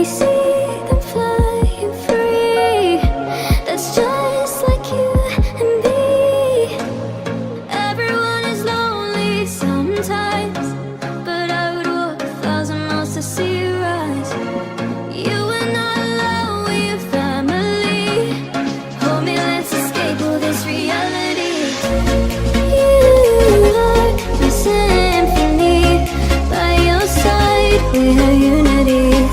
we see them flying free. That's just like you and me. Everyone is lonely sometimes, but I would walk 1,000 miles to see you rise. You are not alone, we are family. Hold me, let's escape all this reality. You are my symphony. By your side, we are unity.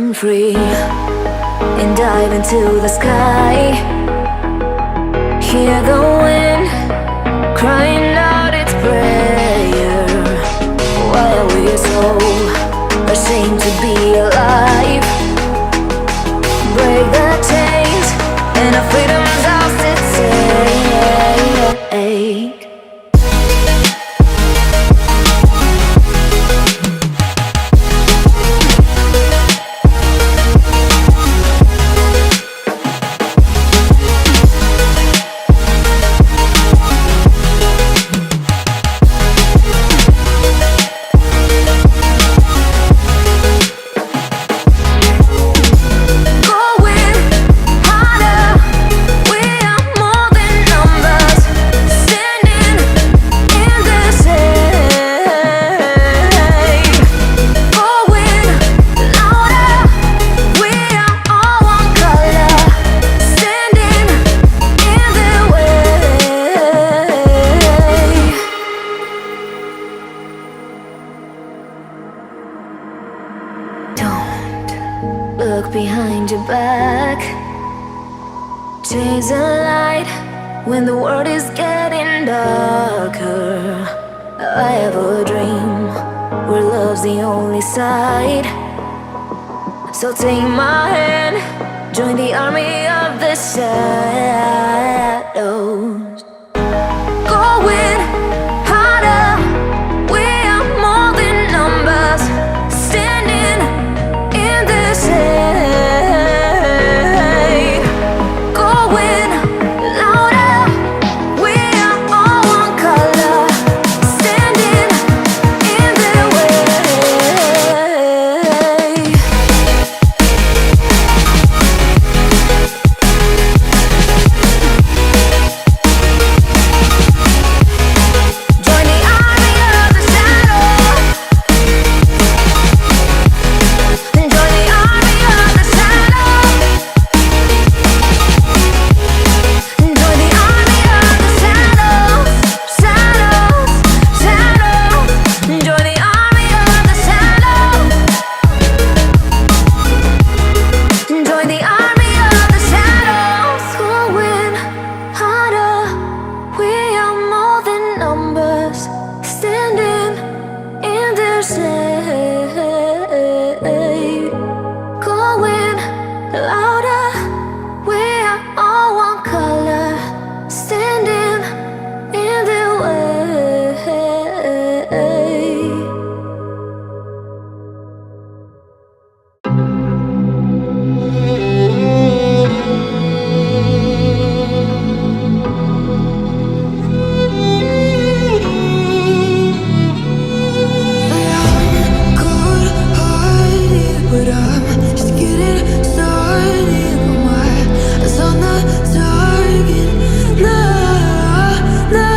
Run free and dive into the sky. Hear the wind crying out its prayer. Why are we so ashamed to be alive? Break the chains and our freedom's ours to take. Look behind your back. Chase a light when the world is getting darker. I have a dream where love's the only side. So take my hand, join the army of the shadows. Going harder, we are more than numbers. Standing in the shade. Going louder, we are all one color. Standing in the way. Join the army of the shadows. Join the army of the shadows. Join the army of the shadows. Shadows, shadows. Join the army of the shadows. Join the army of the shadows. Going harder, we are more than numbers. Standing in their shade. Going louder, we are all one color. Standing in their way. Cold-hearted, but I'm just getting started. My eyes on the target. No, no.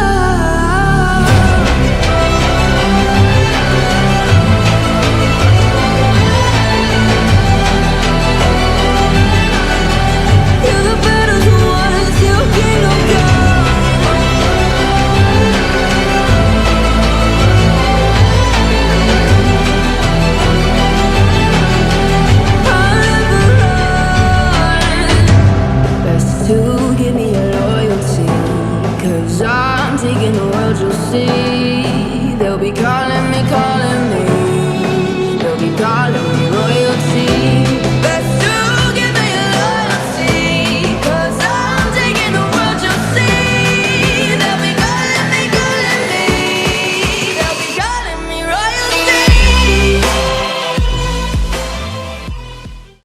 You're the battles won, it's your kingdom come. Best to give me your loyalty, 'cause I'm taking the world, you'll see. They'll be calling me, calling